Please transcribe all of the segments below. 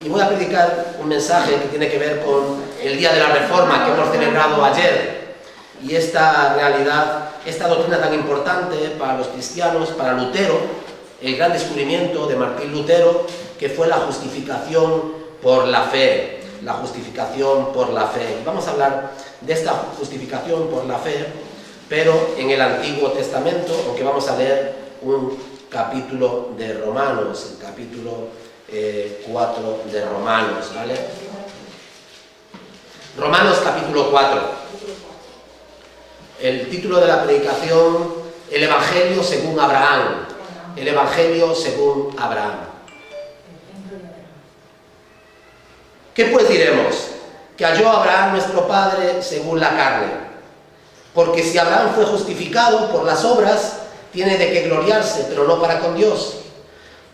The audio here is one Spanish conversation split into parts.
Y voy a predicar un mensaje que tiene que ver con el Día de la Reforma que hemos celebrado ayer. Y esta realidad, esta doctrina tan importante para los cristianos, para Lutero, el gran descubrimiento de Martín Lutero, que fue la justificación por la fe. La justificación por la fe. Y vamos a hablar de esta justificación por la fe, pero en el Antiguo Testamento, aunque vamos a leer un capítulo de Romanos, el capítulo 4 de Romanos, ¿vale? Romanos capítulo 4. El título de la predicación, el Evangelio según Abraham. El Evangelio según Abraham. ¿Qué pues diremos? Que halló Abraham nuestro padre según la carne. Porque si Abraham fue justificado por las obras, tiene de qué gloriarse, pero no para con Dios.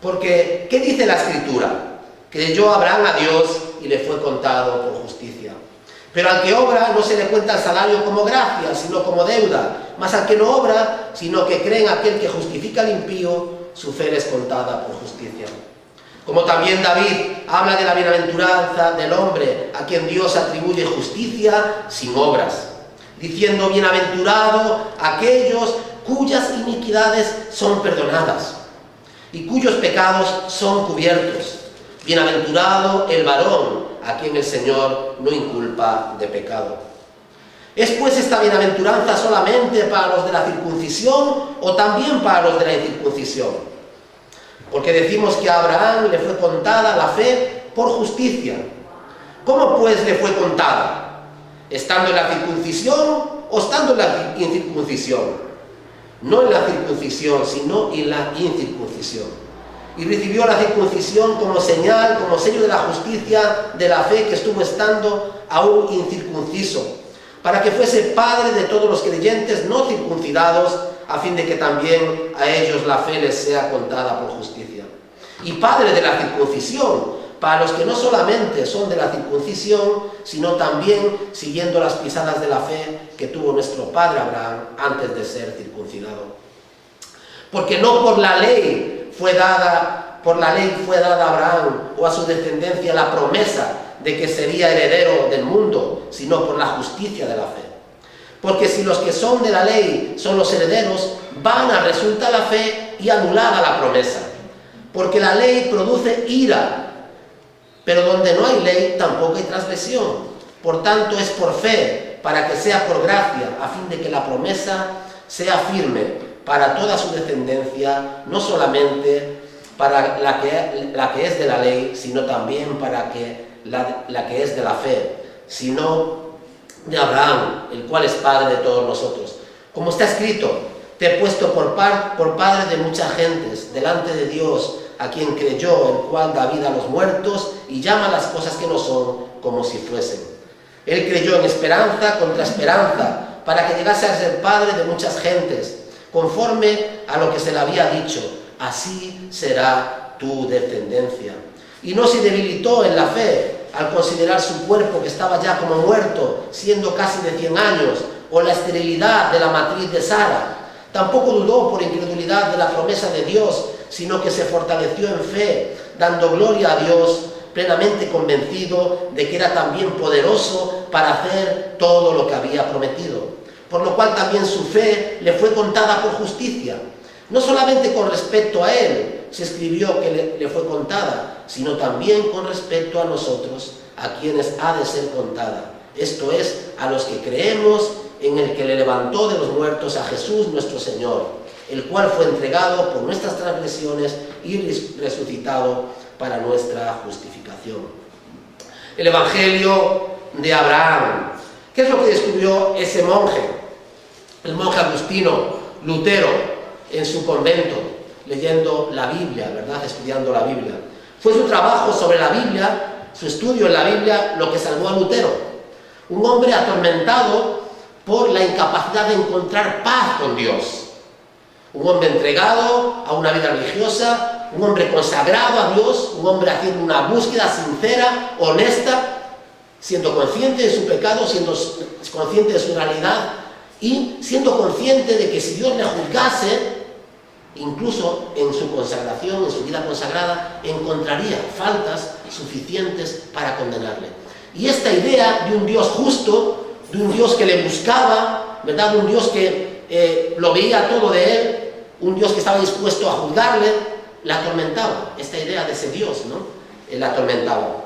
Porque, ¿qué dice la Escritura? Creyó Abraham a Dios y le fue contado por justicia. Pero al que obra no se le cuenta el salario como gracia, sino como deuda. Mas al que no obra, sino que cree en aquel que justifica al impío, su fe le es contada por justicia. Como también David habla de la bienaventuranza del hombre a quien Dios atribuye justicia sin obras, diciendo: bienaventurado aquellos cuyas iniquidades son perdonadas y cuyos pecados son cubiertos. Bienaventurado el varón a quien el Señor no inculpa de pecado. ¿Es pues esta bienaventuranza solamente para los de la circuncisión o también para los de la incircuncisión? Porque decimos que a Abraham le fue contada la fe por justicia. ¿Cómo pues le fue contada? ¿Estando en la circuncisión o estando en la incircuncisión? No en la circuncisión, sino en la incircuncisión. Y recibió la circuncisión como señal, como sello de la justicia de la fe que estuvo estando aún incircunciso, para que fuese padre de todos los creyentes no circuncidados, a fin de que también a ellos la fe les sea contada por justicia. Y padre de la circuncisión, para los que no solamente son de la circuncisión, sino también siguiendo las pisadas de la fe que tuvo nuestro padre Abraham antes de ser circuncidado. Porque no por la ley fue dada a Abraham o a su descendencia la promesa de que sería heredero del mundo, sino por la justicia de la fe. Porque si los que son de la ley son los herederos, vana resulta la fe y anulada la promesa. Porque la ley produce ira, pero donde no hay ley tampoco hay transgresión. Por tanto es por fe, para que sea por gracia, a fin de que la promesa sea firme para toda su descendencia, no solamente para la que es de la ley, sino también para la que es de la fe, sino de Abraham, el cual es padre de todos nosotros. Como está escrito: te he puesto por padre de muchas gentes, delante de Dios, a quien creyó, el cual da vida a los muertos y llama las cosas que no son como si fuesen. Él creyó en esperanza contra esperanza, para que llegase a ser padre de muchas gentes, conforme a lo que se le había dicho: así será tu descendencia. Y no se debilitó en la fe al considerar su cuerpo que estaba ya como muerto, siendo casi de 100 años, o la esterilidad de la matriz de Sara. Tampoco dudó por incredulidad de la promesa de Dios, sino que se fortaleció en fe, dando gloria a Dios, plenamente convencido de que era también poderoso para hacer todo lo que había prometido. Por lo cual también su fe le fue contada por justicia. No solamente con respecto a él se escribió que le fue contada, sino también con respecto a nosotros, a quienes ha de ser contada. Esto es, a los que creemos en el que le levantó de los muertos, a Jesús nuestro Señor, el cual fue entregado por nuestras transgresiones y resucitado para nuestra justificación. El Evangelio de Abraham. ¿Qué es lo que descubrió ese monje? El monje agustino Lutero, en su convento, leyendo la Biblia, ¿verdad? Estudiando la Biblia. Fue su trabajo sobre la Biblia, su estudio en la Biblia, lo que salvó a Lutero. Un hombre atormentado por la incapacidad de encontrar paz con Dios. Un hombre entregado a una vida religiosa, un hombre consagrado a Dios, un hombre haciendo una búsqueda sincera, honesta, siendo consciente de su pecado, siendo consciente de su realidad y siendo consciente de que si Dios le juzgase, incluso en su consagración, en su vida consagrada, encontraría faltas suficientes para condenarle. Y esta idea de un Dios justo, de un Dios que le buscaba, ¿verdad? De un Dios que lo veía todo de él, un Dios que estaba dispuesto a juzgarle, la atormentaba. Esta idea de ese Dios, ¿no? La atormentaba.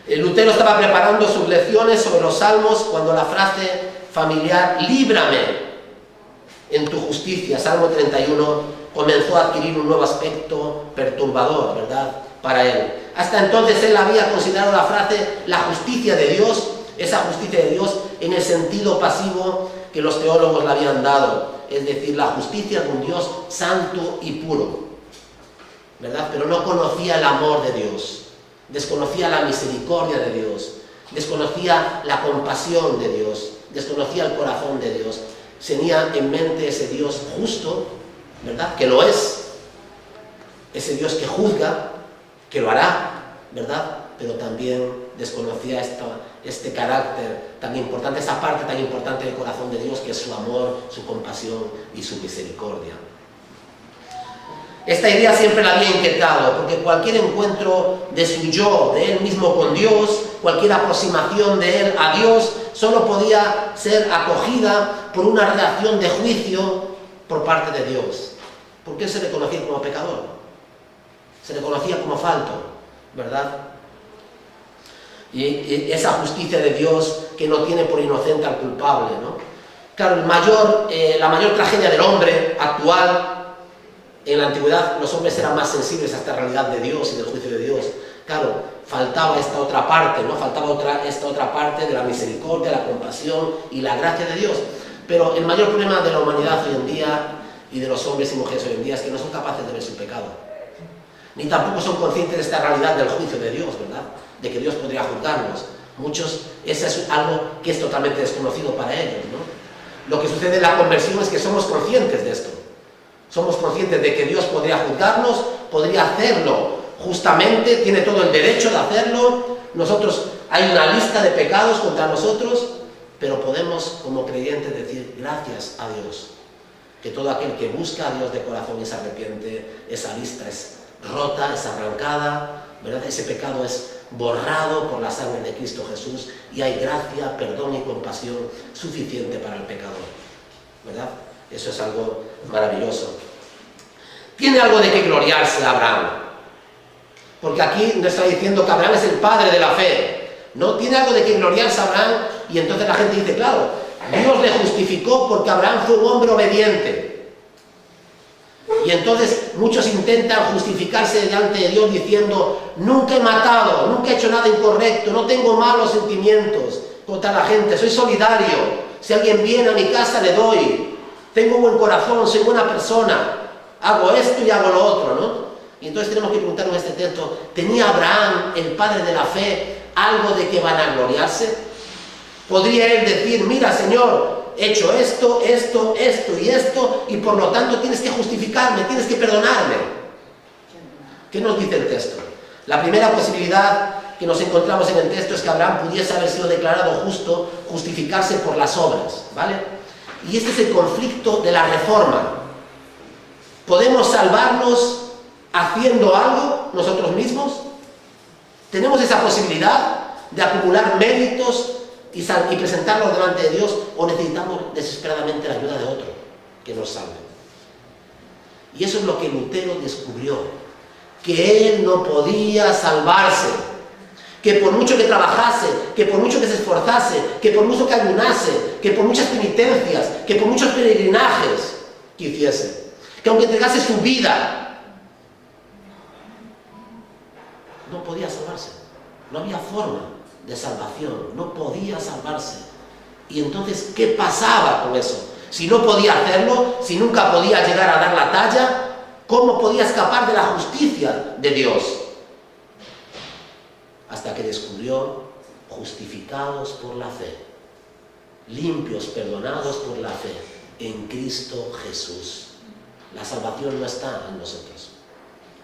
Lutero estaba preparando sus lecciones sobre los salmos cuando la frase familiar, líbrame en tu justicia, Salmo 31, comenzó a adquirir un nuevo aspecto perturbador, ¿verdad?, para él. Hasta entonces él había considerado la frase, la justicia de Dios, esa justicia de Dios en el sentido pasivo que los teólogos le habían dado, es decir, la justicia de un Dios santo y puro, ¿verdad? Pero no conocía el amor de Dios, desconocía la misericordia de Dios, desconocía la compasión de Dios, desconocía el corazón de Dios. Tenía en mente ese Dios justo, ¿verdad?, que lo es, ese Dios que juzga, que lo hará, ¿verdad?, pero también desconocía este carácter tan importante, esa parte tan importante del corazón de Dios, que es su amor, su compasión y su misericordia. Esta idea siempre la había inquietado, porque cualquier encuentro de su yo, de él mismo con Dios, cualquier aproximación de él a Dios, solo podía ser acogida por una reacción de juicio por parte de Dios. Porque él se reconocía como pecador, se reconocía como falto, ¿verdad? Y esa justicia de Dios que no tiene por inocente al culpable, ¿no? Claro, la mayor tragedia del hombre actual. En la antigüedad los hombres eran más sensibles a esta realidad de Dios y del juicio de Dios. Claro, faltaba esta otra parte, ¿no? Faltaba esta otra parte de la misericordia, la compasión y la gracia de Dios. Pero el mayor problema de la humanidad hoy en día y de los hombres y mujeres hoy en día es que no son capaces de ver su pecado. Ni tampoco son conscientes de esta realidad del juicio de Dios, ¿verdad? De que Dios podría juzgarnos. Muchos, eso es algo que es totalmente desconocido para ellos, ¿no? Lo que sucede en la conversión es que somos conscientes de esto. Somos conscientes de que Dios podría juzgarnos, podría hacerlo justamente, tiene todo el derecho de hacerlo. Nosotros, hay una lista de pecados contra nosotros, pero podemos, como creyentes, decir gracias a Dios. Que todo aquel que busca a Dios de corazón y se arrepiente, esa lista es rota, es arrancada, ¿verdad? Ese pecado es borrado por la sangre de Cristo Jesús y hay gracia, perdón y compasión suficiente para el pecador, ¿verdad? Eso es algo maravilloso. Tiene algo de que gloriarse Abraham, porque aquí nos está diciendo que Abraham es el padre de la fe, ¿no? Tiene algo de que gloriarse Abraham, y entonces la gente dice, claro, Dios le justificó porque Abraham fue un hombre obediente. Y entonces muchos intentan justificarse delante de Dios diciendo, nunca he matado, nunca he hecho nada incorrecto, no tengo malos sentimientos contra la gente, soy solidario, si alguien viene a mi casa le doy, tengo buen corazón, soy buena persona, hago esto y hago lo otro, ¿no? Y entonces tenemos que preguntarnos en este texto, ¿tenía Abraham, el padre de la fe, algo de que vanagloriarse? ¿Podría él decir, mira, Señor, he hecho esto, esto, esto y esto, y por lo tanto tienes que justificarme, tienes que perdonarme? ¿Qué nos dice el texto? La primera posibilidad que nos encontramos en el texto es que Abraham pudiese haber sido declarado justo, justificarse por las obras, ¿vale? Y este es el conflicto de la reforma. ¿Podemos salvarnos haciendo algo nosotros mismos? ¿Tenemos esa posibilidad de acumular méritos y presentarlos delante de Dios? ¿O necesitamos desesperadamente la ayuda de otro que nos salve? Y eso es lo que Lutero descubrió, que él no podía salvarse, que por mucho que trabajase, que por mucho que se esforzase, que por mucho que ayunase, que por muchas penitencias, que por muchos peregrinajes que hiciese, que aunque entregase su vida, no podía salvarse. No había forma de salvación, no podía salvarse. Y entonces, ¿qué pasaba con eso? Si no podía hacerlo, si nunca podía llegar a dar la talla, ¿cómo podía escapar de la justicia de Dios? Hasta que descubrió, justificados por la fe, limpios, perdonados por la fe, en Cristo Jesús. La salvación no está en nosotros,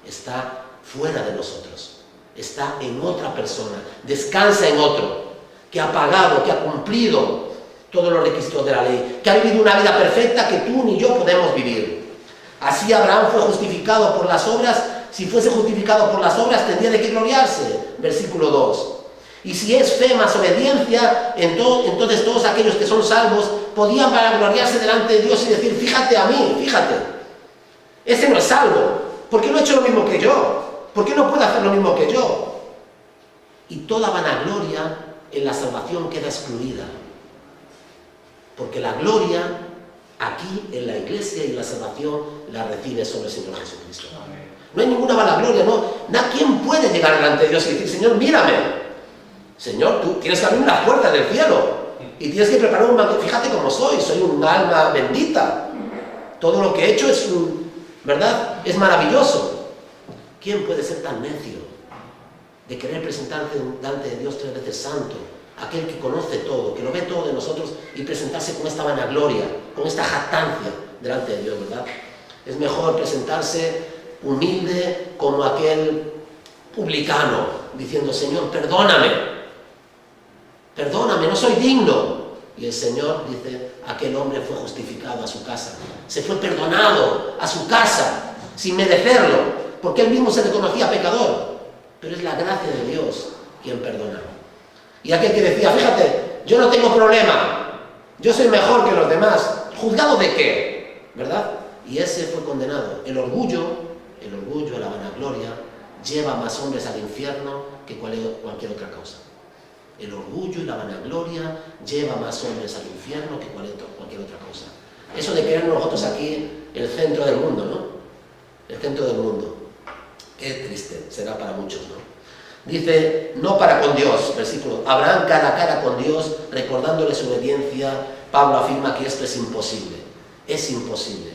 está fuera de nosotros, está en otra persona, descansa en otro, que ha pagado, que ha cumplido todos los requisitos de la ley, que ha vivido una vida perfecta que tú ni yo podemos vivir. Así Abraham fue justificado por las obras. Si fuese justificado por las obras, tendría de qué gloriarse. Versículo 2. Y si es fe más obediencia, entonces todos aquellos que son salvos podían gloriarse delante de Dios y decir, fíjate a mí, fíjate, ese no es salvo, ¿por qué no ha hecho lo mismo que yo? ¿Por qué no puede hacer lo mismo que yo? Y toda vanagloria en la salvación queda excluida, porque la gloria aquí en la iglesia y la salvación la recibe solo el Señor Jesucristo. No hay ninguna vanagloria, no. ¿Quién puede llegar delante de Dios y decir, Señor, mírame? Señor, tú tienes que abrir las puertas del cielo y tienes que preparar un banquete. Fíjate cómo soy un alma bendita. Todo lo que he hecho es, ¿verdad? Es maravilloso. ¿Quién puede ser tan necio de querer presentarse delante de Dios 3 veces santo? Aquel que conoce todo, que lo ve todo de nosotros y presentarse con esta vanagloria, con esta jactancia delante de Dios, ¿verdad? Es mejor presentarse humilde como aquel publicano, diciendo, Señor, perdóname, no soy digno. Y el Señor dice, aquel hombre fue justificado a su casa, se fue perdonado a su casa, sin merecerlo, porque él mismo se reconocía pecador, pero es la gracia de Dios quien perdona. Y aquel que decía, fíjate, yo no tengo problema, yo soy mejor que los demás, ¿juzgado de qué? ¿Verdad? Y ese fue condenado. El orgullo, la vanagloria, lleva más hombres al infierno que cualquier otra causa. El orgullo y la vanagloria lleva más hombres al infierno que cualquier otra cosa. Eso de creernos nosotros aquí el centro del mundo, ¿no? El centro del mundo. Qué triste será para muchos, ¿no? Dice, no para con Dios, versículo, Abraham cara a cara con Dios, recordándole su obediencia. Pablo afirma que esto es imposible. Es imposible.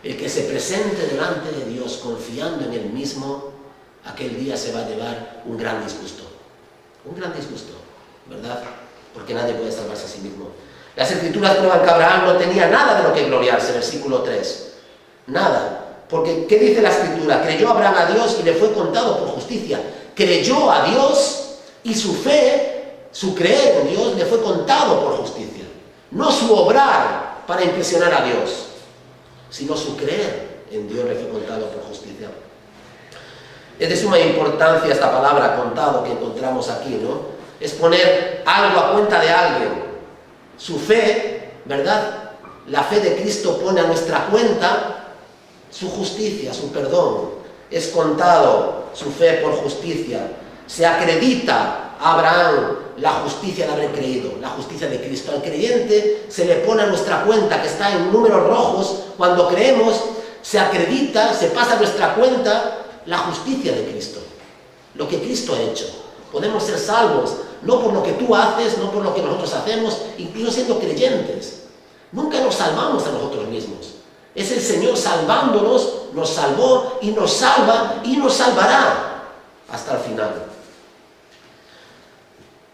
El que se presente delante de Dios confiando en Él mismo, aquel día se va a llevar un gran disgusto. Un gran disgusto, ¿verdad? Porque nadie puede salvarse a sí mismo. Las Escrituras prueban que Abraham no tenía nada de lo que gloriarse, versículo 3. Nada. Porque, ¿qué dice la Escritura? Creyó Abraham a Dios y le fue contado por justicia. Creyó a Dios y su fe, su creer en Dios, le fue contado por justicia. No su obrar para impresionar a Dios, sino su creer en Dios le fue contado por justicia. Es de suma importancia esta palabra contado que encontramos aquí, ¿no? Es poner algo a cuenta de alguien. Su fe, ¿verdad? La fe de Cristo pone a nuestra cuenta su justicia, su perdón. Es contado su fe por justicia. Se acredita a Abraham la justicia de haber creído, la justicia de Cristo. Al creyente se le pone a nuestra cuenta, que está en números rojos, cuando creemos, se acredita, se pasa a nuestra cuenta la justicia de Cristo, lo que Cristo ha hecho. Podemos ser salvos, no por lo que tú haces, no por lo que nosotros hacemos, incluso siendo creyentes. Nunca nos salvamos a nosotros mismos. Es el Señor salvándonos, nos salvó y nos salva y nos salvará hasta el final.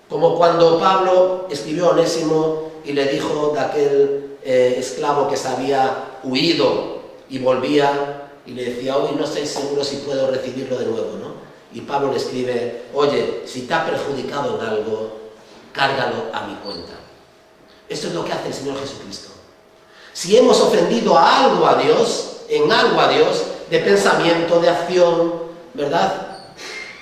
Como cuando Pablo escribió a Onésimo y le dijo de aquel esclavo que se había huido y volvía y le decía, hoy no estoy seguro si puedo recibirlo de nuevo, ¿no? Y Pablo le escribe, oye, si te ha perjudicado en algo, cárgalo a mi cuenta. Esto es lo que hace el Señor Jesucristo. Si hemos ofendido a algo a Dios, en algo a Dios, de pensamiento, de acción, ¿verdad?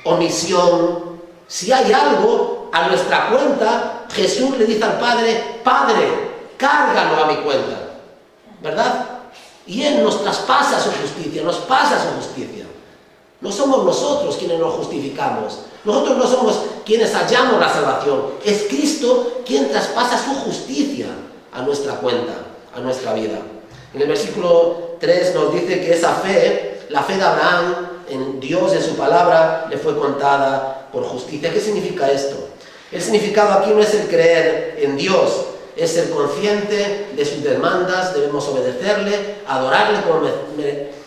Omisión, si hay algo a nuestra cuenta, Jesús le dice al Padre, Padre, cárgalo a mi cuenta, ¿verdad? Y Él nos traspasa su justicia, nos pasa su justicia. No somos nosotros quienes nos justificamos, nosotros no somos quienes hallamos la salvación, es Cristo quien traspasa su justicia a nuestra cuenta, a nuestra vida. En el versículo 3 nos dice que esa fe, la fe de Abraham en Dios, en su palabra, le fue contada por justicia. ¿Qué significa esto? El significado aquí no es el creer en Dios, es ser consciente de sus demandas, debemos obedecerle, adorarle como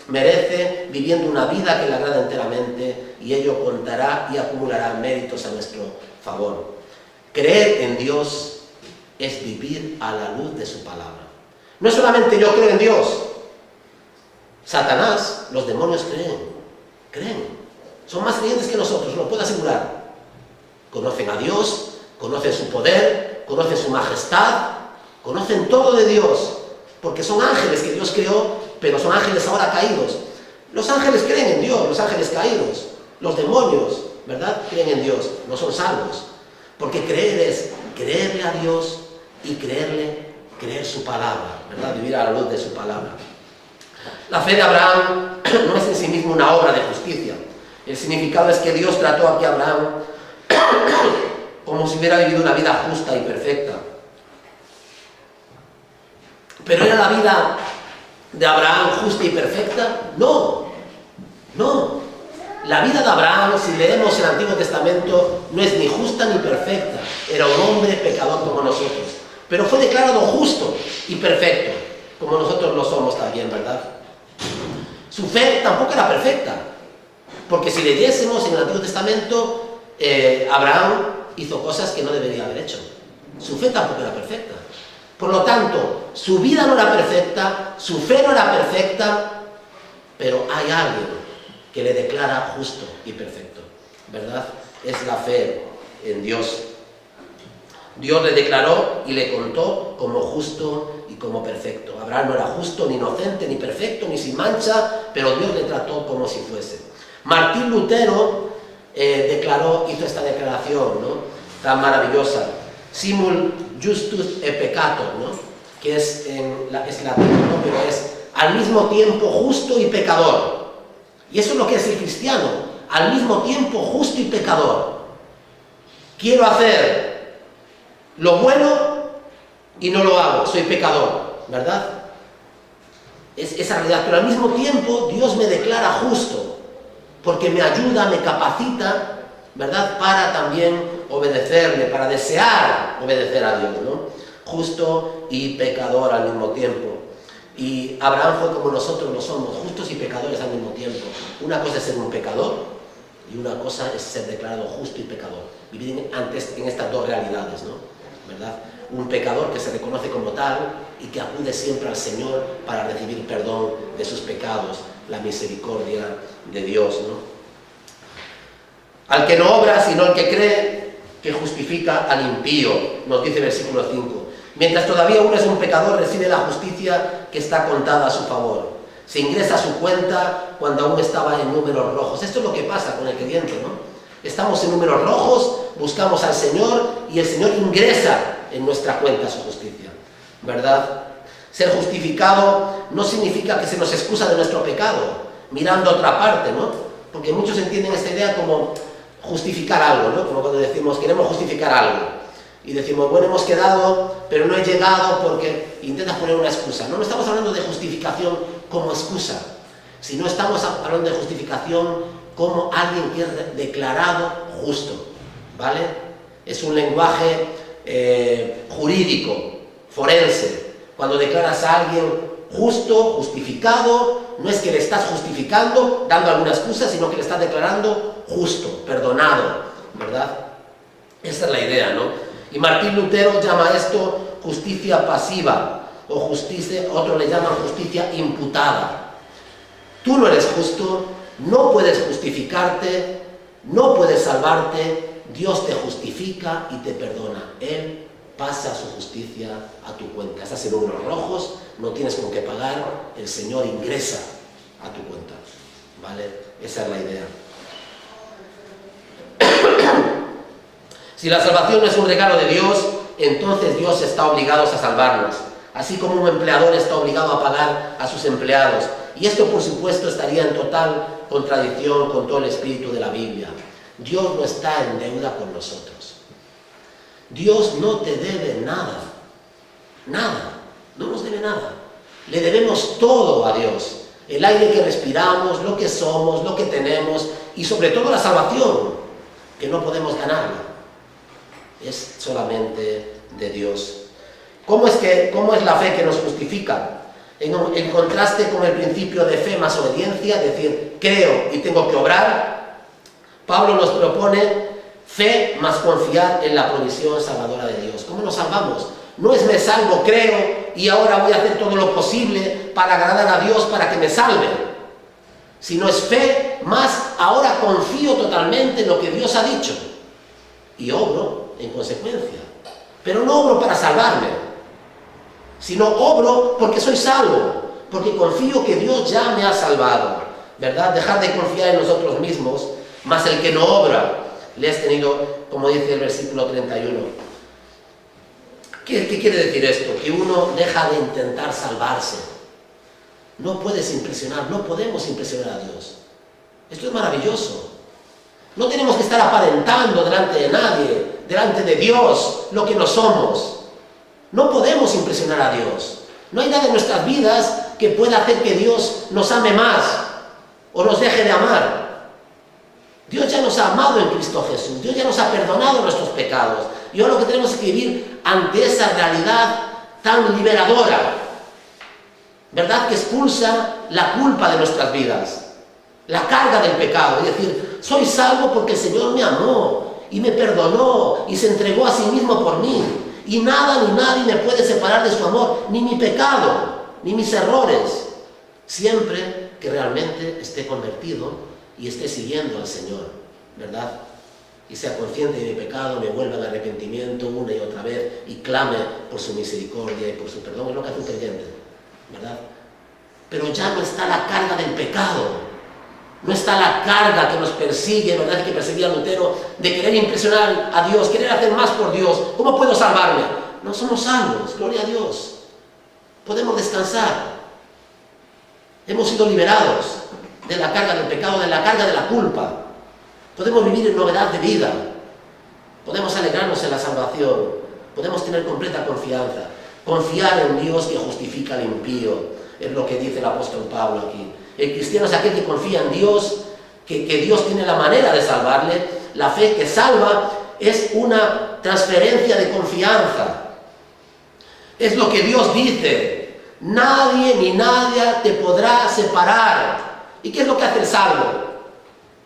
merece, viviendo una vida que le agrada enteramente, y ello contará y acumulará méritos a nuestro favor. Creer en Dios es vivir a la luz de su palabra. No es solamente yo creo en Dios. Satanás, los demonios creen. Son más creyentes que nosotros, lo puedo asegurar. Conocen a Dios, conocen su poder, conocen su majestad, conocen todo de Dios, porque son ángeles que Dios creó, pero son ángeles ahora caídos. Los ángeles creen en Dios, los ángeles caídos. Los demonios, ¿verdad?, creen en Dios, no son salvos. Porque creer es creerle a Dios y creer su palabra, ¿verdad?, vivir a la luz de su palabra. La fe de Abraham no es en sí mismo una obra de justicia. El significado es que Dios trató aquí a Abraham como si hubiera vivido una vida justa y perfecta. ¿Pero era la vida de Abraham justa y perfecta? No, no. La vida de Abraham, si leemos el Antiguo Testamento, no es ni justa ni perfecta. Era un hombre pecador como nosotros. Pero fue declarado justo y perfecto, como nosotros lo somos también, ¿verdad? Su fe tampoco era perfecta, porque si leyésemos en el Antiguo Testamento, Abraham hizo cosas que no debería haber hecho. Su fe tampoco era perfecta. Por lo tanto, su vida no era perfecta, su fe no era perfecta, pero hay alguien que le declara justo y perfecto, ¿verdad? Es la fe en Dios. Dios le declaró y le contó como justo y como perfecto. Abraham no era justo, ni inocente, ni perfecto, ni sin mancha, pero Dios le trató como si fuese. Martín Lutero hizo esta declaración, ¿no?, tan maravillosa. Simul justus et peccator, ¿no?, que es latín, ¿no?, pero es al mismo tiempo justo y pecador. Y eso es lo que es el cristiano, al mismo tiempo justo y pecador. Quiero hacer lo bueno y no lo hago, soy pecador, ¿verdad? Es esa realidad, pero al mismo tiempo Dios me declara justo, porque me ayuda, me capacita, ¿verdad?, para también obedecerle, para desear obedecer a Dios, ¿no? Justo y pecador al mismo tiempo. Y Abraham fue como nosotros lo somos, justos y pecadores al mismo tiempo. Una cosa es ser un pecador y una cosa es ser declarado justo y pecador. Vivir en estas dos realidades, ¿no?, ¿verdad? Un pecador que se reconoce como tal y que acude siempre al Señor para recibir perdón de sus pecados, la misericordia de Dios, ¿no? Al que no obra, sino el que cree, que justifica al impío, nos dice versículo 5. Mientras todavía uno es un pecador, recibe la justicia que está contada a su favor. Se ingresa a su cuenta cuando aún estaba en números rojos. Esto es lo que pasa con el creyente, ¿no? Estamos en números rojos, buscamos al Señor y el Señor ingresa en nuestra cuenta su justicia, ¿verdad? Ser justificado no significa que se nos excusa de nuestro pecado, mirando a otra parte, ¿no? Porque muchos entienden esta idea como justificar algo, ¿no? Como cuando decimos, queremos justificar algo. Y decimos, bueno, hemos quedado, pero no he llegado porque intentas poner una excusa. No estamos hablando de justificación como excusa, sino estamos hablando de justificación como alguien que es declarado justo, ¿vale? Es un lenguaje jurídico, forense. Cuando declaras a alguien justo, justificado, no es que le estás justificando, dando alguna excusa, sino que le estás declarando justo, perdonado, ¿verdad? Esa es la idea, ¿no? Y Martín Lutero llama esto justicia pasiva, o justicia, otros le llaman justicia imputada. Tú no eres justo, no puedes justificarte, no puedes salvarte, Dios te justifica y te perdona. Él pasa su justicia a tu cuenta. Estás en números rojos, no tienes con qué pagar, el Señor ingresa a tu cuenta, ¿vale? Esa es la idea. Si la salvación no es un regalo de Dios, entonces Dios está obligado a salvarnos, así como un empleador está obligado a pagar a sus empleados. Y esto, por supuesto, estaría en total contradicción con todo el espíritu de la Biblia. Dios no está en deuda con nosotros. Dios no te debe nada, nada, no nos debe nada. Le debemos todo a Dios, el aire que respiramos, lo que somos, lo que tenemos y sobre todo la salvación, que no podemos ganarla. Es solamente de Dios. ¿Cómo es la fe que nos justifica? En contraste con el principio de fe más obediencia, es decir, creo y tengo que obrar, Pablo nos propone fe más confiar en la provisión salvadora de Dios. ¿Cómo nos salvamos? No es me salvo, creo y ahora voy a hacer todo lo posible para agradar a Dios para que me salve, sino es fe más ahora confío totalmente en lo que Dios ha dicho y obro en consecuencia. Pero no obro para salvarme, sino obro porque soy salvo, porque confío que Dios ya me ha salvado, ¿verdad? Dejar de confiar en nosotros mismos, más el que no obra, le has tenido, como dice el versículo 31. ¿Qué quiere decir esto? Que uno deja de intentar salvarse. No puedes impresionar, no podemos impresionar a Dios. Esto es maravilloso. No tenemos que estar aparentando delante de nadie, delante de Dios, lo que no somos. No podemos impresionar a Dios. No hay nada en nuestras vidas que pueda hacer que Dios nos ame más o nos deje de amar. Dios ya nos ha amado en Cristo Jesús. Dios ya nos ha perdonado nuestros pecados. Y ahora lo que tenemos es que vivir ante esa realidad tan liberadora, ¿verdad? Que expulsa la culpa de nuestras vidas, la carga del pecado. Es decir, soy salvo porque el Señor me amó y me perdonó y se entregó a sí mismo por mí. Y nada ni nadie me puede separar de su amor, ni mi pecado, ni mis errores, siempre que realmente esté convertido y esté siguiendo al Señor, ¿verdad? Y sea consciente de mi pecado, me vuelva al arrepentimiento una y otra vez y clame por su misericordia y por su perdón. Es lo que hace un creyente, ¿verdad? Pero ya no está la carga del pecado. No está la carga que nos persigue, ¿verdad? Que perseguía a Lutero, de querer impresionar a Dios, querer hacer más por Dios. ¿Cómo puedo salvarme? No somos salvos, gloria a Dios. Podemos descansar. Hemos sido liberados de la carga del pecado, de la carga de la culpa. Podemos vivir en novedad de vida. Podemos alegrarnos en la salvación. Podemos tener completa confianza. Confiar en Dios que justifica al impío. Es lo que dice el apóstol Pablo aquí. El cristiano es aquel que confía en Dios, que Dios tiene la manera de salvarle. La fe que salva es una transferencia de confianza. Es lo que Dios dice. Nadie ni nadie te podrá separar. ¿Y qué es lo que hace el salvo?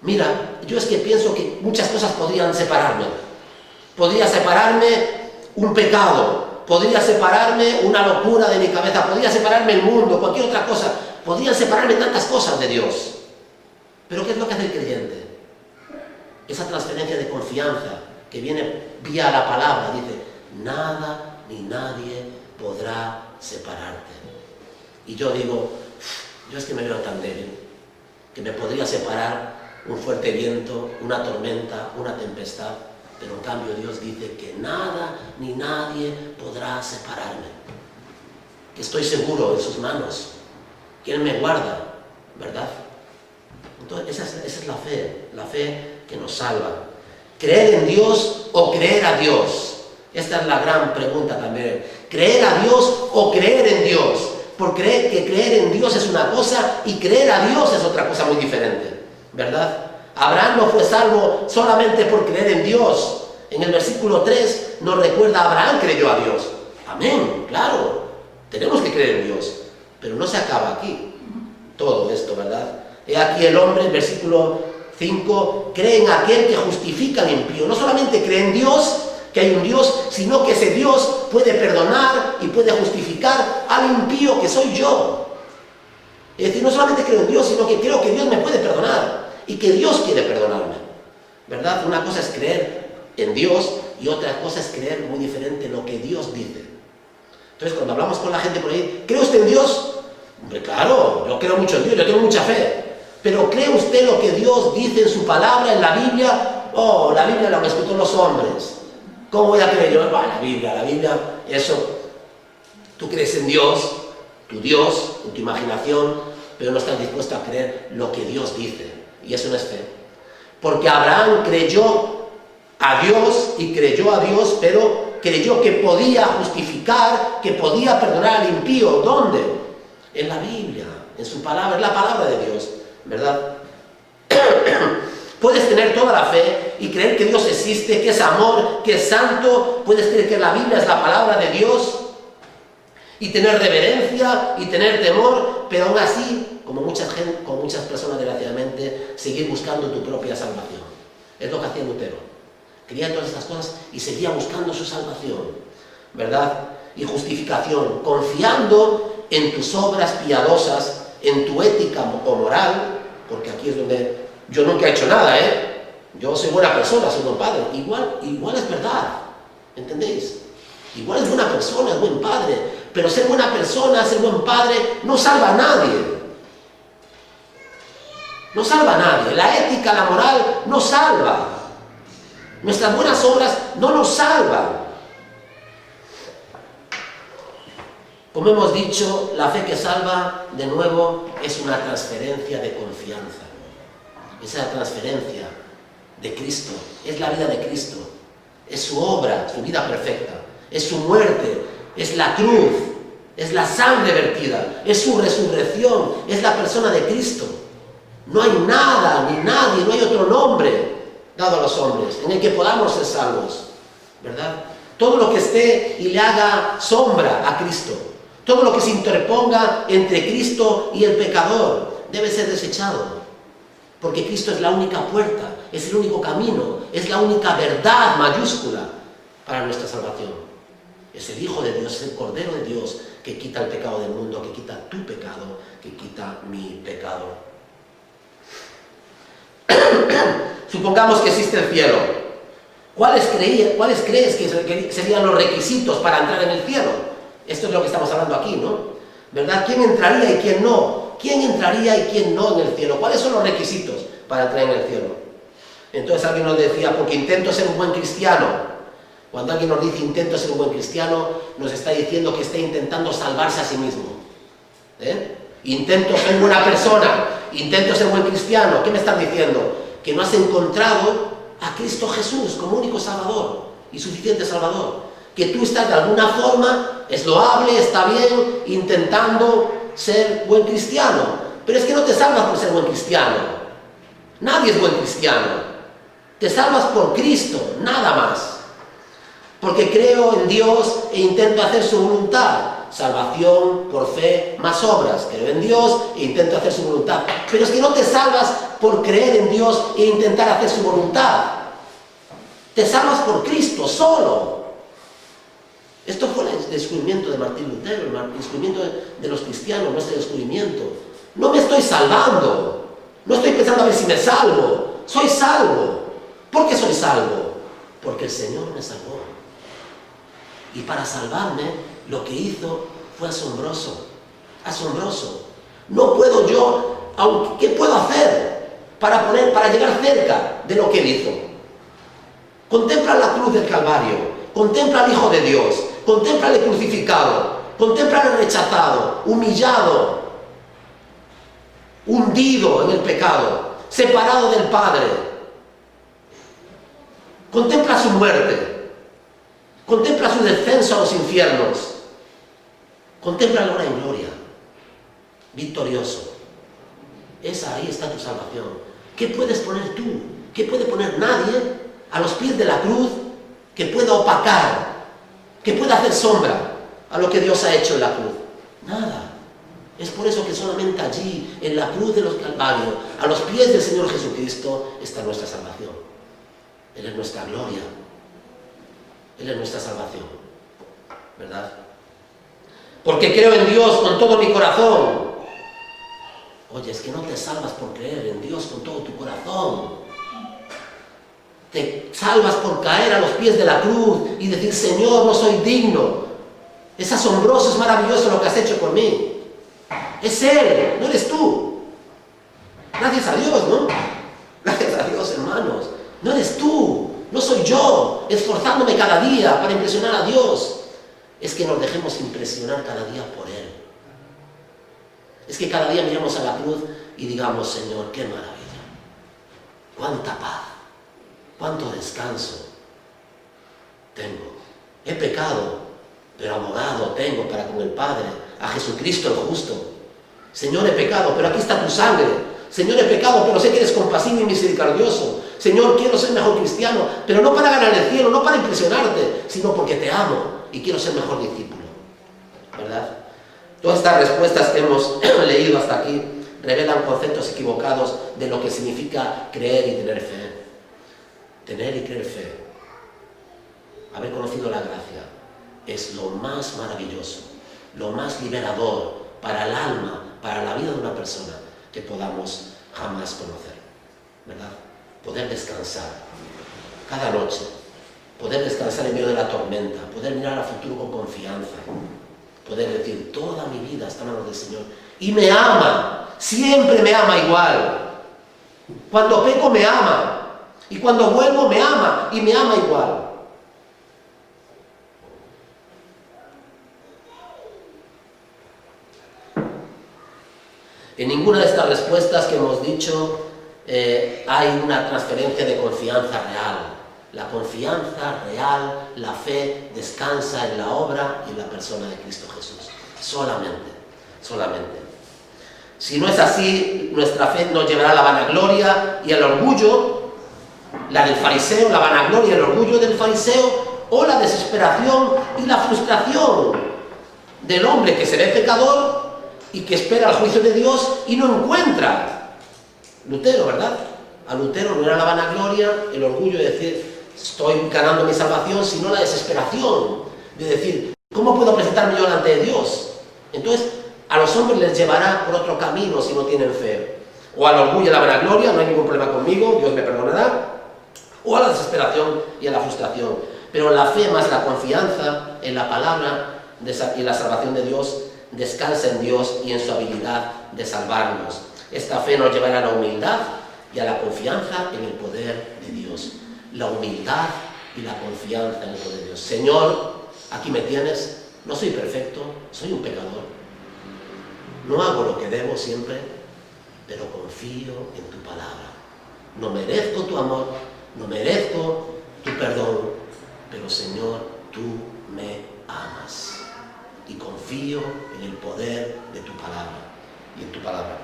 Mira, yo es que pienso que muchas cosas podrían separarme. Podría separarme un pecado. Podría separarme una locura de mi cabeza. Podría separarme el mundo, cualquier otra cosa. Podrían separarme tantas cosas de Dios. Pero ¿qué es lo que hace el creyente? Esa transferencia de confianza que viene vía la palabra. Dice, nada ni nadie podrá separarte. Y yo digo, yo es que me veo tan débil, que me podría separar un fuerte viento, una tormenta, una tempestad. Pero en cambio Dios dice que nada ni nadie podrá separarme. Que estoy seguro en sus manos. Que Él me guarda, ¿verdad? Entonces esa es la fe que nos salva. ¿Creer en Dios o creer a Dios? Esta es la gran pregunta también. ¿Creer a Dios o creer en Dios? Porque creer en Dios es una cosa y creer a Dios es otra cosa muy diferente, ¿verdad? Abraham no fue salvo solamente por creer en Dios. En el versículo 3 nos recuerda, Abraham creyó a Dios. Amén, claro, tenemos que creer en Dios. Pero no se acaba aquí todo esto, ¿verdad? He aquí el hombre, el versículo 5, cree en aquel que justifica al impío. No solamente cree en Dios, que hay un Dios, sino que ese Dios puede perdonar y puede justificar al impío que soy yo. Es decir, no solamente creo en Dios, sino que creo que Dios me puede perdonar y que Dios quiere perdonarme, ¿verdad? Una cosa es creer en Dios y otra cosa es creer muy diferente en lo que Dios dice. Entonces, cuando hablamos con la gente por ahí, ¿cree usted en Dios? Hombre, claro, yo creo mucho en Dios, yo tengo mucha fe. Pero ¿cree usted lo que Dios dice en su palabra, en la Biblia? Oh, la Biblia la han escrito los hombres. ¿Cómo voy a creer yo? La Biblia, eso. Tú crees en Dios, en tu imaginación, pero no estás dispuesto a creer lo que Dios dice. Y eso no es fe. Porque Abraham creyó a Dios y creyó a Dios, pero creyó que podía justificar, que podía perdonar al impío. ¿Dónde? En la Biblia, en su palabra, es la palabra de Dios, ¿verdad? Puedes tener toda la fe y creer que Dios existe, que es amor, que es santo. Puedes creer que la Biblia es la palabra de Dios y tener reverencia y tener temor, pero aún así, como muchas personas desgraciadamente, seguir buscando tu propia salvación. Es lo que hacía Lutero. Quería todas estas cosas y seguía buscando su salvación, ¿verdad? Y justificación, confiando en tus obras piadosas, en tu ética o moral, porque aquí es donde yo nunca he hecho nada, yo soy buena persona, soy buen padre. Igual es verdad, ¿entendéis? Igual es buena persona, es buen padre, Pero ser buena persona, ser buen padre, no salva a nadie. No salva a nadie. La ética, la moral, no salva. Nuestras buenas obras no nos salvan. Como hemos dicho, la fe que salva, de nuevo, es una transferencia de confianza. Esa transferencia de Cristo, es la vida de Cristo, es su obra, su vida perfecta, es su muerte, es la cruz, es la sangre vertida, es su resurrección, es la persona de Cristo. No hay nada, ni nadie, no hay otro nombre dado a los hombres en el que podamos ser salvos, ¿verdad? Todo lo que esté y le haga sombra a Cristo, todo lo que se interponga entre Cristo y el pecador, debe ser desechado. Porque Cristo es la única puerta, es el único camino, es la única verdad mayúscula para nuestra salvación. Es el Hijo de Dios, es el Cordero de Dios que quita el pecado del mundo, que quita tu pecado, que quita mi pecado. Supongamos que existe el cielo. ¿Cuáles crees que serían los requisitos para entrar en el cielo? Esto es lo que estamos hablando aquí, ¿no? ¿Verdad? ¿Quién entraría y quién no? ¿Quién entraría y quién no en el cielo? ¿Cuáles son los requisitos para entrar en el cielo? Entonces alguien nos decía, porque intento ser un buen cristiano. Cuando alguien nos dice intento ser un buen cristiano, nos está diciendo que está intentando salvarse a sí mismo. Intento ser buena persona, intento ser buen cristiano. ¿Qué me están diciendo? Que no has encontrado a Cristo Jesús como único Salvador y suficiente Salvador. Que tú estás de alguna forma, es loable, está bien, intentando ser buen cristiano. Pero es que no te salvas por ser buen cristiano. Nadie es buen cristiano. Te salvas por Cristo, nada más. Porque creo en Dios e intento hacer su voluntad. Salvación por fe más obras. Creo en Dios e intento hacer su voluntad. Pero es que no te salvas por creer en Dios e intentar hacer su voluntad. Te salvas por Cristo solo. Esto fue el descubrimiento de Martín Lutero, el descubrimiento de los cristianos, nuestro descubrimiento. No me estoy salvando. No estoy pensando a ver si me salvo. Soy salvo. ¿Por qué soy salvo? Porque el Señor me salvó. Y para salvarme, lo que hizo fue asombroso. Asombroso. No puedo yo, ¿qué puedo hacer para llegar cerca de lo que Él hizo? Contempla la cruz del Calvario. Contempla al Hijo de Dios. Contempla al crucificado. Contempla al rechazado, humillado, hundido en el pecado, separado del Padre. Contempla su muerte. Contempla su descenso a los infiernos. Contempla ahora en gloria, victorioso. Ahí está tu salvación. ¿Qué puedes poner tú? ¿Qué puede poner nadie a los pies de la cruz que pueda opacar, que pueda hacer sombra a lo que Dios ha hecho en la cruz? Nada. Es por eso que solamente allí, en la cruz de los Calvarios, a los pies del Señor Jesucristo, está nuestra salvación. Él es nuestra gloria. Él es nuestra salvación. ¿Verdad? Porque creo en Dios con todo mi corazón. Oye, es que no te salvas por creer en Dios con todo tu corazón. Te salvas por caer a los pies de la cruz y decir, Señor, no soy digno. Es asombroso, es maravilloso lo que has hecho por mí. Es Él, no eres tú. Gracias a Dios, ¿no? Gracias a Dios, hermanos. No eres tú, no soy yo, esforzándome cada día para impresionar a Dios. Es que nos dejemos impresionar cada día por Él. Es que cada día miremos a la cruz y digamos, Señor, qué maravilla. Cuánta paz, cuánto descanso tengo. He pecado, pero abogado tengo para con el Padre, a Jesucristo el justo. Señor, he pecado, pero aquí está tu sangre. Señor, he pecado, pero sé que eres compasivo y misericordioso. Señor, quiero ser mejor cristiano, pero no para ganar el cielo, no para impresionarte, sino porque te amo y quiero ser mejor discípulo. ¿Verdad? Todas estas respuestas que hemos leído hasta aquí revelan conceptos equivocados de lo que significa creer y tener fe. Tener y creer fe. Haber conocido la gracia es lo más maravilloso, lo más liberador para el alma, para la vida de una persona que podamos jamás conocer. ¿Verdad? Poder descansar cada noche, poder descansar en medio de la tormenta, poder mirar al futuro con confianza, poder decir, toda mi vida está en manos del Señor. Y me ama, siempre me ama igual. Cuando peco me ama, y cuando vuelvo me ama, y me ama igual. En ninguna de estas respuestas que hemos dicho hay una transferencia de confianza real. La confianza real, la fe, descansa en la obra y en la persona de Cristo Jesús. Solamente, solamente. Si no es así, nuestra fe nos llevará a la vanagloria y al orgullo, la del fariseo, la vanagloria y el orgullo del fariseo, o la desesperación y la frustración del hombre que se ve pecador y que espera el juicio de Dios y no encuentra. Lutero, ¿verdad? A Lutero no era la vanagloria, el orgullo de decir, estoy ganando mi salvación, sino la desesperación de decir, ¿cómo puedo presentarme yo delante de Dios? Entonces, a los hombres les llevará por otro camino si no tienen fe. O al orgullo y a la vanagloria, no hay ningún problema conmigo, Dios me perdonará. O a la desesperación y a la frustración. Pero la fe más la confianza en la palabra y la salvación de Dios descansa en Dios y en su habilidad de salvarnos. Esta fe nos llevará a la humildad y a la confianza en el poder de Dios. La humildad y la confianza en el poder de Dios. Señor, aquí me tienes, no soy perfecto, soy un pecador. No hago lo que debo siempre, pero confío en tu palabra. No merezco tu amor, no merezco tu perdón, pero Señor, tú me amas. Y confío en el poder de tu palabra y en tu palabra.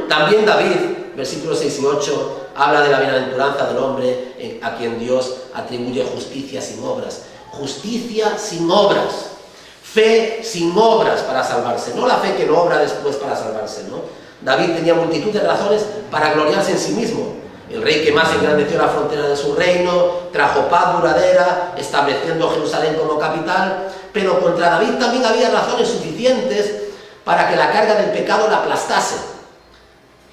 También David, versículos 6 y 8, habla de la bienaventuranza del hombre a quien Dios atribuye justicia sin obras. Justicia sin obras. Fe sin obras para salvarse. No la fe que no obra después para salvarse, ¿no? David tenía multitud de razones para gloriarse en sí mismo. El rey que más engrandeció la frontera de su reino, trajo paz duradera, estableciendo Jerusalén como capital, pero contra David también había razones suficientes para que la carga del pecado la aplastase.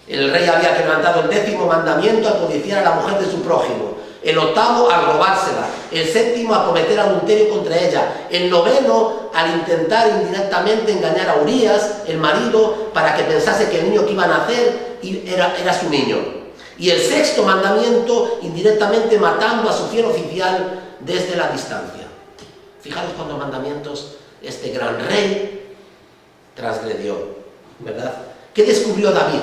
El rey había quebrantado el 10º mandamiento al codiciar a la mujer de su prójimo, el 8º al robársela, el 7º a cometer adulterio contra ella, el 9º al intentar indirectamente engañar a Urías, el marido, para que pensase que el niño que iba a nacer era su niño. Y el 6º mandamiento, indirectamente matando a su fiel oficial desde la distancia. Fijaros cuántos mandamientos este gran rey transgredió, ¿verdad? ¿Qué descubrió David?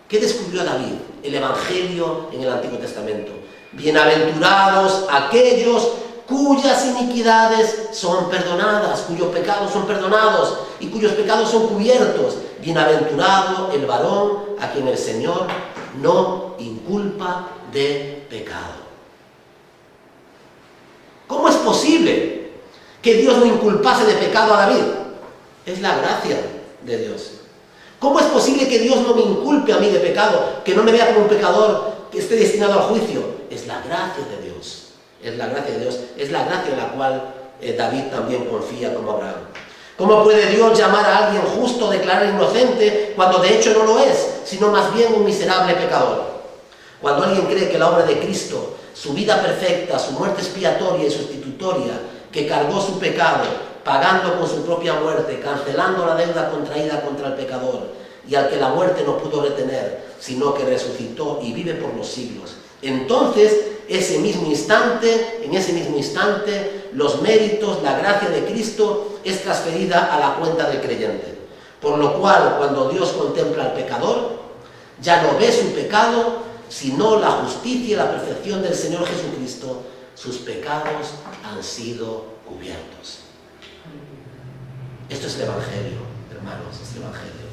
¿Qué descubrió David? El Evangelio en el Antiguo Testamento. Bienaventurados aquellos cuyas iniquidades son perdonadas, cuyos pecados son perdonados y cuyos pecados son cubiertos. Bienaventurado el varón a quien el Señor no inculpa de pecado. ¿Cómo es posible que Dios no inculpase de pecado a David? Es la gracia de Dios. ¿Cómo es posible que Dios no me inculpe a mí de pecado, que no me vea como un pecador que esté destinado al juicio? Es la gracia de Dios. Es la gracia de Dios. Es la gracia en la cual David también confía como Abraham. ¿Cómo puede Dios llamar a alguien justo, declarar inocente, cuando de hecho no lo es, sino más bien un miserable pecador? Cuando alguien cree que la obra de Cristo, su vida perfecta, su muerte expiatoria y sustitutoria, que cargó su pecado, pagando con su propia muerte, cancelando la deuda contraída contra el pecador, y al que la muerte no pudo retener, sino que resucitó y vive por los siglos, entonces en ese mismo instante, los méritos, la gracia de Cristo es transferida a la cuenta del creyente. Por lo cual, cuando Dios contempla al pecador, ya no ve su pecado, sino la justicia y la perfección del Señor Jesucristo. Sus pecados han sido cubiertos. Esto es el Evangelio, hermanos, es el Evangelio.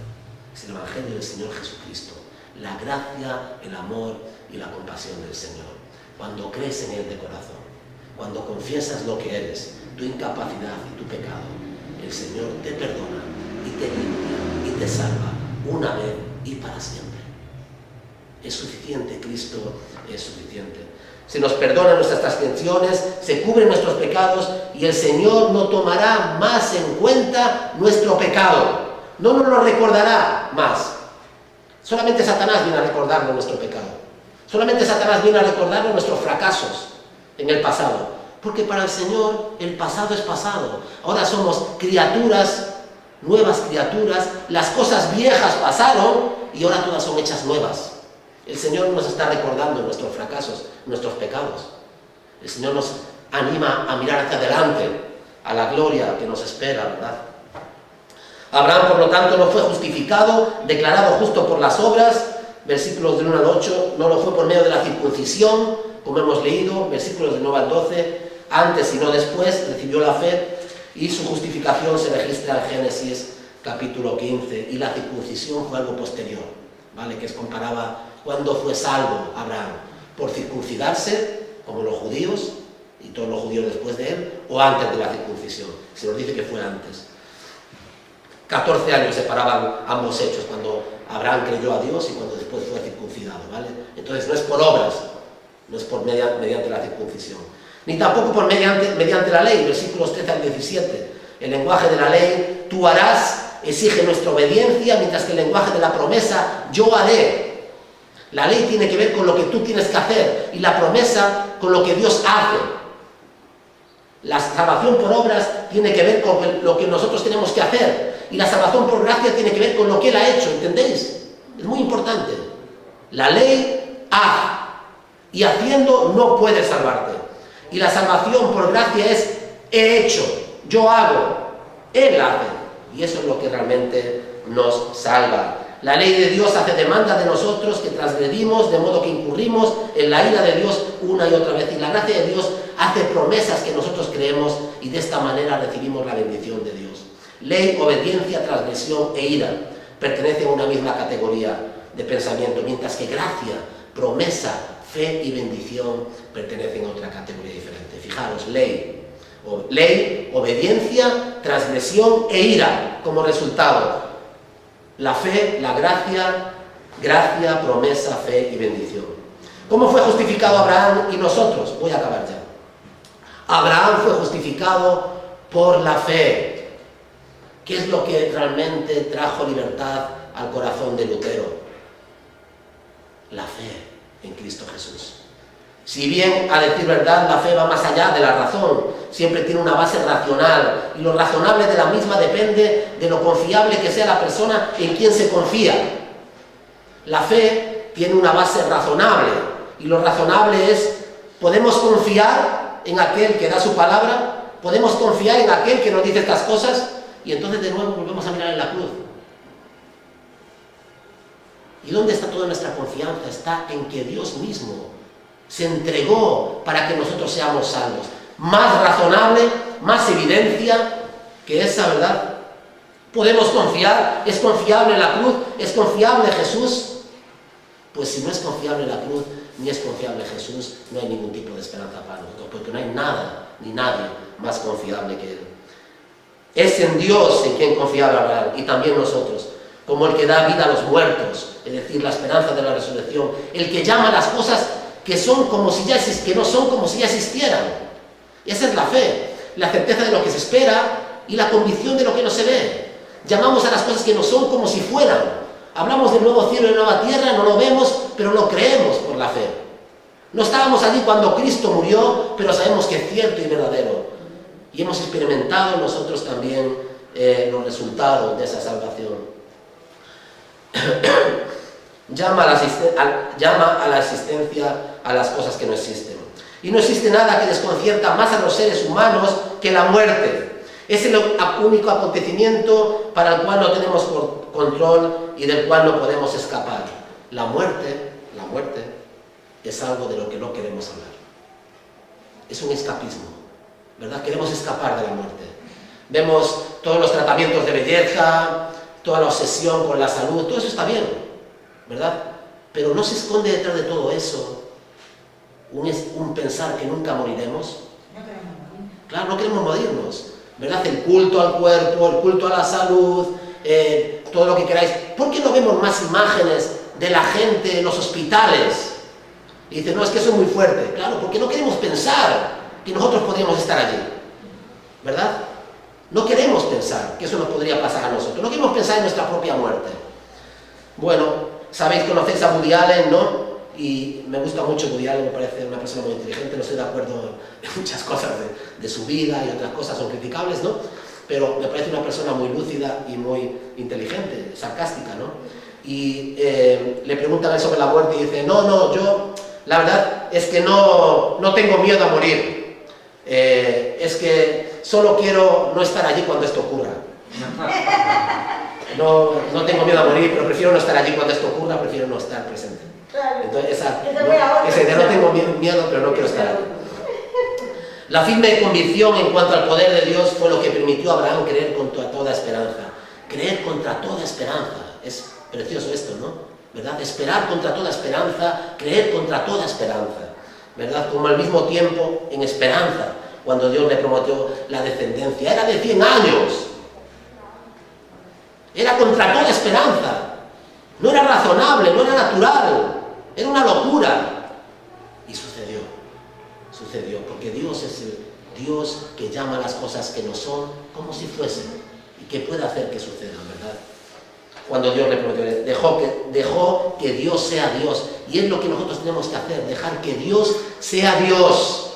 Es el Evangelio del Señor Jesucristo. La gracia, el amor y la compasión del Señor. Cuando crees en Él de corazón, cuando confiesas lo que eres, tu incapacidad y tu pecado, el Señor te perdona y te limpia y te salva una vez y para siempre. Es suficiente, Cristo es suficiente. Se nos perdona nuestras transgresiones, se cubren nuestros pecados y el Señor no tomará más en cuenta nuestro pecado. No nos lo recordará más. Solamente Satanás viene a recordarnos nuestro pecado. Solamente Satanás viene a recordarnos nuestros fracasos en el pasado. Porque para el Señor el pasado es pasado. Ahora somos criaturas, nuevas criaturas. Las cosas viejas pasaron y ahora todas son hechas nuevas. El Señor nos está recordando nuestros fracasos, nuestros pecados. El Señor nos anima a mirar hacia adelante, a la gloria que nos espera, ¿verdad? Abraham, por lo tanto, no fue justificado, declarado justo por las obras, versículos del 1 al 8, no lo fue por medio de la circuncisión, como hemos leído, versículos del 9 al 12, antes y no después, recibió la fe, y su justificación se registra en Génesis capítulo 15, y la circuncisión fue algo posterior, ¿vale? Que comparaba cuándo fue salvo Abraham, por circuncidarse, como los judíos, y todos los judíos después de él, o antes de la circuncisión. Se nos dice que fue antes. 14 años separaban ambos hechos, cuando Abraham creyó a Dios y cuando después fue circuncidado, ¿vale? Entonces no es por obras, no es por mediante la circuncisión, ni tampoco por mediante la ley, versículos 13 al 17. El lenguaje de la ley, tú harás, exige nuestra obediencia, mientras que el lenguaje de la promesa, yo haré. La ley tiene que ver con lo que tú tienes que hacer y la promesa con lo que Dios hace. La salvación por obras tiene que ver con lo que nosotros tenemos que hacer y la salvación por gracia tiene que ver con lo que Él ha hecho, ¿entendéis? Es muy importante. La ley hace y haciendo no puedes salvarte. Y la salvación por gracia es he hecho, yo hago, Él hace. Y eso es lo que realmente nos salva. La ley de Dios hace demanda de nosotros que transgredimos, de modo que incurrimos en la ira de Dios una y otra vez. Y la gracia de Dios hace promesas que nosotros creemos y de esta manera recibimos la bendición de Dios. Ley, obediencia, transgresión e ira pertenecen a una misma categoría de pensamiento, mientras que gracia, promesa, fe y bendición pertenecen a otra categoría diferente. Fijaros, ley, obediencia, transgresión e ira como resultado. La fe, la gracia, promesa, fe y bendición. ¿Cómo fue justificado Abraham y nosotros? Voy a acabar ya. Abraham fue justificado por la fe. ¿Qué es lo que realmente trajo libertad al corazón de Lutero? La fe en Cristo Jesús. Si bien, a decir verdad, la fe va más allá de la razón, siempre tiene una base racional, y lo razonable de la misma depende de lo confiable que sea la persona en quien se confía. La fe tiene una base razonable, y lo razonable es, ¿podemos confiar en aquel que da su palabra? ¿Podemos confiar en aquel que nos dice estas cosas? Y entonces de nuevo volvemos a mirar en la cruz. ¿Y dónde está toda nuestra confianza? Está en que Dios mismo se entregó para que nosotros seamos salvos. Más razonable, más evidencia que esa, ¿verdad? Podemos confiar, es confiable la cruz, es confiable Jesús. Pues si no es confiable la cruz, ni es confiable Jesús, no hay ningún tipo de esperanza para nosotros, porque no hay nada, ni nadie más confiable que Él. Es en Dios en quien confiaba Abraham, y también nosotros, como el que da vida a los muertos, es decir, la esperanza de la resurrección, el que llama a las cosas que son como si ya que no son como si ya existieran. Esa es la fe, la certeza de lo que se espera y la convicción de lo que no se ve. Llamamos a las cosas que no son como si fueran. Hablamos del nuevo cielo y nueva tierra, no lo vemos, pero lo creemos por la fe. No estábamos allí cuando Cristo murió, pero sabemos que es cierto y verdadero. Y hemos experimentado nosotros también los resultados de esa salvación. Llama a la existencia a las cosas que no existen. Y no existe nada que desconcierta más a los seres humanos que la muerte. Es el único acontecimiento para el cual no tenemos control y del cual no podemos escapar. La muerte es algo de lo que no queremos hablar. Es un escapismo, ¿verdad? Queremos escapar de la muerte. Vemos todos los tratamientos de belleza, toda la obsesión con la salud, todo eso está bien, ¿verdad? Pero no se esconde detrás de todo eso un pensar que nunca moriremos. Claro, no queremos morirnos, ¿verdad? El culto al cuerpo, el culto a la salud, todo lo que queráis. ¿Por qué no vemos más imágenes de la gente en los hospitales? Y dicen, no, es que eso es muy fuerte. Claro, porque no queremos pensar que nosotros podríamos estar allí, ¿verdad? No queremos pensar que eso nos podría pasar a nosotros. No queremos pensar en nuestra propia muerte. Bueno, sabéis, conocéis a Woody Allen, ¿no? y me gusta mucho Woody Allen, me parece una persona muy inteligente, no estoy de acuerdo en muchas cosas de su vida y otras cosas son criticables, ¿no? Pero me parece una persona muy lúcida y muy inteligente, sarcástica, ¿no? Y le preguntan sobre la muerte y dice, no, yo la verdad es que no tengo miedo a morir, es que solo quiero no estar allí cuando esto ocurra. No tengo miedo a morir, pero prefiero no estar allí cuando esto ocurra, prefiero no estar presente. Entonces esa idea, no tengo miedo, pero no quiero estar allí. La firme convicción en cuanto al poder de Dios fue lo que permitió a Abraham creer contra toda esperanza. Creer contra toda esperanza. Es precioso esto, ¿no? ¿Verdad? Esperar contra toda esperanza, creer contra toda esperanza. ¿Verdad? Como al mismo tiempo en esperanza, cuando Dios le prometió la descendencia. Era de 100 años. Era contra toda esperanza. No era razonable, no era natural. Era una locura. Y sucedió. Sucedió, porque Dios es el Dios que llama a las cosas que no son como si fuesen y que puede hacer que sucedan, ¿verdad? Cuando Dios le prometió, dejó que Dios sea Dios, y es lo que nosotros tenemos que hacer, dejar que Dios sea Dios.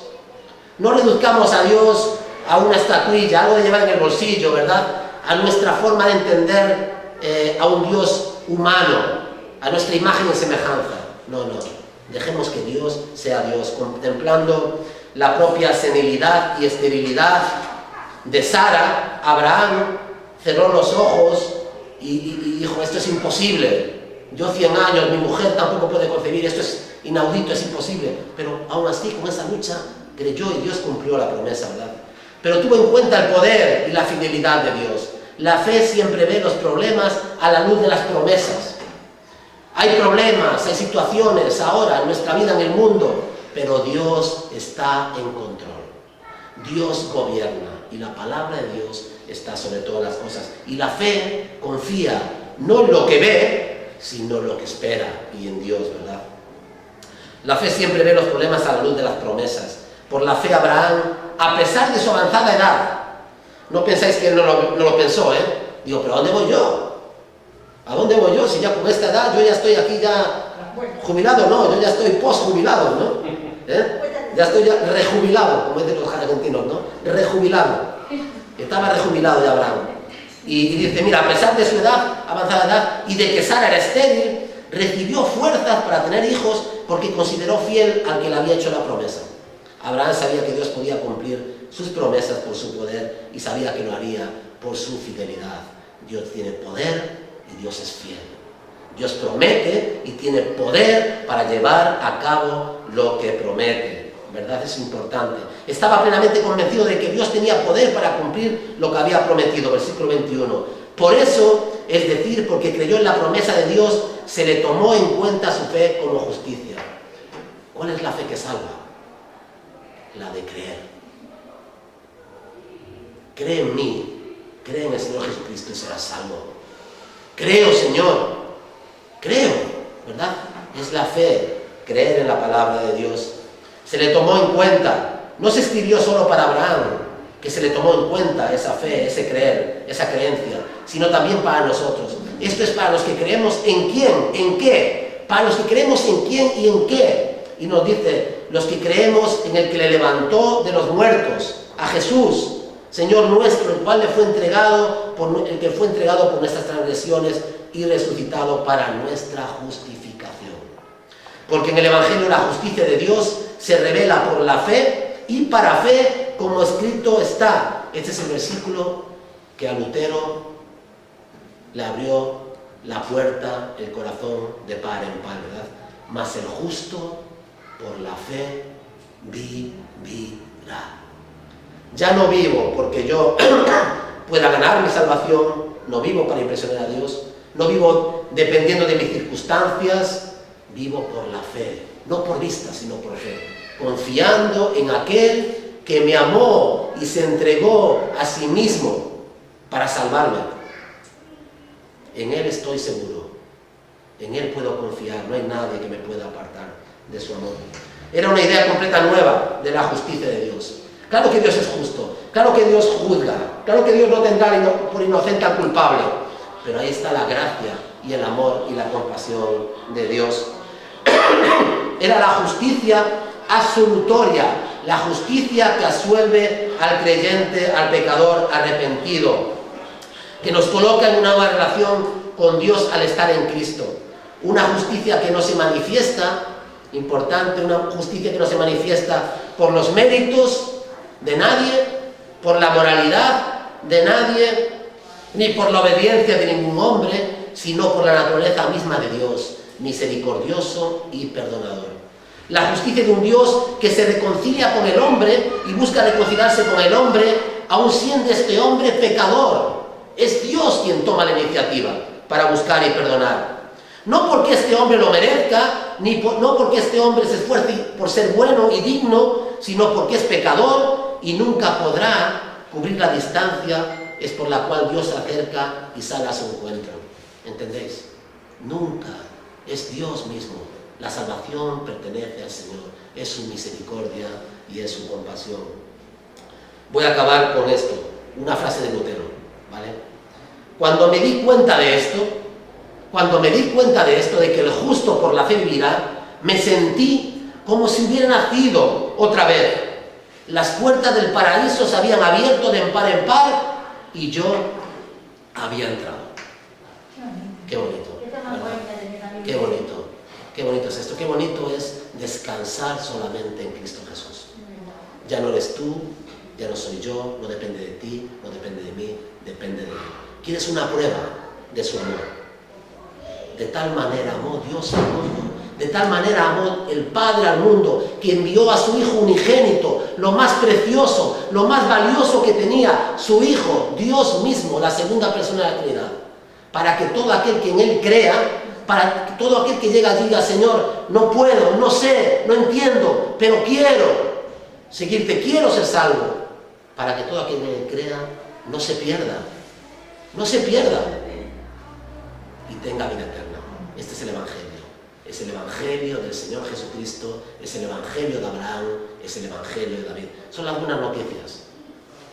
No reduzcamos a Dios a una estatuilla, algo de llevar en el bolsillo, ¿verdad? A nuestra forma de entender a un Dios humano, a nuestra imagen y semejanza. No. Dejemos que Dios sea Dios, contemplando la propia senilidad y esterilidad de Sara. Abraham cerró los ojos y dijo, esto es imposible, yo 100 años, mi mujer tampoco puede concebir, esto es inaudito, es imposible, pero aún así con esa lucha creyó y Dios cumplió la promesa, ¿verdad? Pero tuvo en cuenta el poder y la fidelidad de Dios. La fe siempre ve los problemas a la luz de las promesas. Hay problemas, hay situaciones ahora en nuestra vida, en el mundo, pero Dios está en control. Dios gobierna y la palabra de Dios está sobre todas las cosas. Y la fe confía no en lo que ve, sino en lo que espera y en Dios, ¿verdad? La fe siempre ve los problemas a la luz de las promesas. Por la fe Abraham, a pesar de su avanzada edad, no pensáis que él no lo pensó, ¿eh? Digo, ¿pero a dónde voy yo? ¿A dónde voy yo? Si ya con esta edad yo ya estoy aquí ya jubilado, no, yo ya estoy posjubilado, ¿no? Ya estoy ya rejubilado, como dicen los argentinos, ¿no? Rejubilado. Estaba rejubilado de Abraham. Y dice, mira, a pesar de su edad, avanzada edad, y de que Sara era estéril, recibió fuerzas para tener hijos porque consideró fiel al que le había hecho la promesa. Abraham sabía que Dios podía cumplir sus promesas por su poder y sabía que lo haría por su fidelidad. Dios tiene poder y Dios es fiel. Dios promete y tiene poder para llevar a cabo lo que promete. ¿Verdad? Es importante. Estaba plenamente convencido de que Dios tenía poder para cumplir lo que había prometido. Versículo 21. Por eso, es decir, porque creyó en la promesa de Dios, se le tomó en cuenta su fe como justicia. ¿Cuál es la fe que salva? La de creer. Cree en mí, cree en el Señor Jesucristo y serás salvo. Creo, Señor, creo, ¿verdad? Es la fe, creer en la palabra de Dios. Se le tomó en cuenta, no se escribió solo para Abraham, que se le tomó en cuenta esa fe, ese creer, esa creencia, sino también para nosotros. Esto es para los que creemos en quién, en qué, para los que creemos en quién y en qué. Y nos dice, los que creemos en el que le levantó de los muertos, a Jesús, Señor nuestro, el cual le fue entregado el que fue entregado por nuestras transgresiones y resucitado para nuestra justificación. Porque en el Evangelio la justicia de Dios se revela por la fe y para fe, como escrito está. Este es el versículo que a Lutero le abrió la puerta, el corazón de par en par, ¿verdad? Mas el justo por la fe vivirá. Ya no vivo porque yo pueda ganar mi salvación, no vivo para impresionar a Dios, no vivo dependiendo de mis circunstancias, vivo por la fe, no por vista, sino por fe, confiando en aquel que me amó y se entregó a sí mismo para salvarme. En Él estoy seguro, en Él puedo confiar, no hay nadie que me pueda apartar de su amor. Era una idea completa nueva de la justicia de Dios. Claro que Dios es justo, claro que Dios juzga, claro que Dios no tendrá por inocente al culpable, pero ahí está la gracia y el amor y la compasión de Dios. Era la justicia absolutoria, la justicia que absuelve al creyente, al pecador arrepentido, que nos coloca en una nueva relación con Dios al estar en Cristo. Una justicia que no se manifiesta, importante, una justicia que no se manifiesta por los méritos de nadie, por la moralidad de nadie, ni por la obediencia de ningún hombre, sino por la naturaleza misma de Dios, misericordioso y perdonador. La justicia de un Dios que se reconcilia con el hombre y busca reconciliarse con el hombre, aun siendo este hombre pecador. Es Dios quien toma la iniciativa para buscar y perdonar. No porque este hombre lo merezca, no porque este hombre se esfuerce por ser bueno y digno, sino porque es pecador y nunca podrá cubrir la distancia es por la cual Dios se acerca y sale a su encuentro. ¿Entendéis? Nunca. Es Dios mismo. La salvación pertenece al Señor. Es su misericordia y es su compasión. Voy a acabar con esto. Una frase de Lutero, ¿vale? Cuando me di cuenta de esto, de que el justo por la fe vivirá, me sentí como si hubiera nacido otra vez. Las puertas del paraíso se habían abierto de par en par y yo había entrado. Qué bonito, ¿verdad? Qué bonito. Qué bonito es esto. Qué bonito es descansar solamente en Cristo Jesús. Ya no eres tú, ya no soy yo, no depende de ti, no depende de mí, depende de Él. ¿Quieres una prueba de su amor? De tal manera amó Dios al mundo, de tal manera amó el Padre al mundo, que envió a su Hijo unigénito, lo más precioso, lo más valioso que tenía, su Hijo, Dios mismo, la segunda persona de la Trinidad, para que todo aquel que en Él crea, para que todo aquel que llega y diga, Señor, no puedo, no sé, no entiendo, pero quiero seguirte, quiero ser salvo, para que todo aquel que en Él crea no se pierda, y tenga vida eterna. Este es el Evangelio del Señor Jesucristo, es el Evangelio de Abraham, es el Evangelio de David. Son algunas noticias.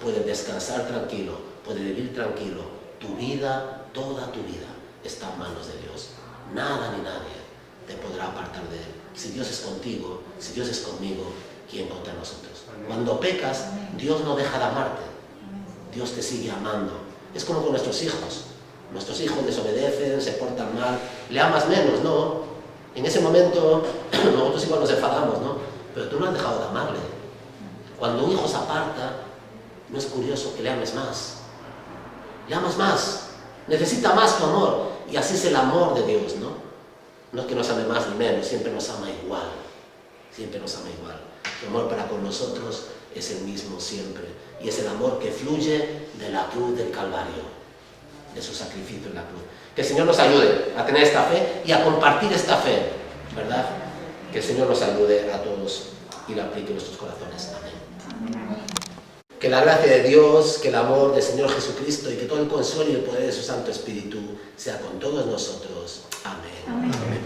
Puedes descansar tranquilo, puedes vivir tranquilo. Tu vida, toda tu vida, está en manos de Dios. Nada ni nadie te podrá apartar de Él. Si Dios es contigo, si Dios es conmigo, ¿quién contra nosotros? Cuando pecas, Dios no deja de amarte. Dios te sigue amando. Es como con nuestros hijos. Nuestros hijos desobedecen, se portan mal, le amas menos, ¿no? En ese momento, nosotros igual nos enfadamos, ¿no? Pero tú no has dejado de amarle. Cuando un hijo se aparta, no es curioso que le ames más. Le amas más, necesita más tu amor. Y así es el amor de Dios, ¿no? No es que nos ame más ni menos, siempre nos ama igual. Siempre nos ama igual. Su amor para con nosotros es el mismo siempre. Y es el amor que fluye de la cruz del Calvario, de su sacrificio en la cruz. Que el Señor nos ayude a tener esta fe y a compartir esta fe, ¿verdad? Que el Señor nos ayude a todos y la aplique en nuestros corazones. Amén. Que la gracia de Dios, que el amor del Señor Jesucristo y que todo el consuelo y el poder de su Santo Espíritu sea con todos nosotros. Amén. Amén.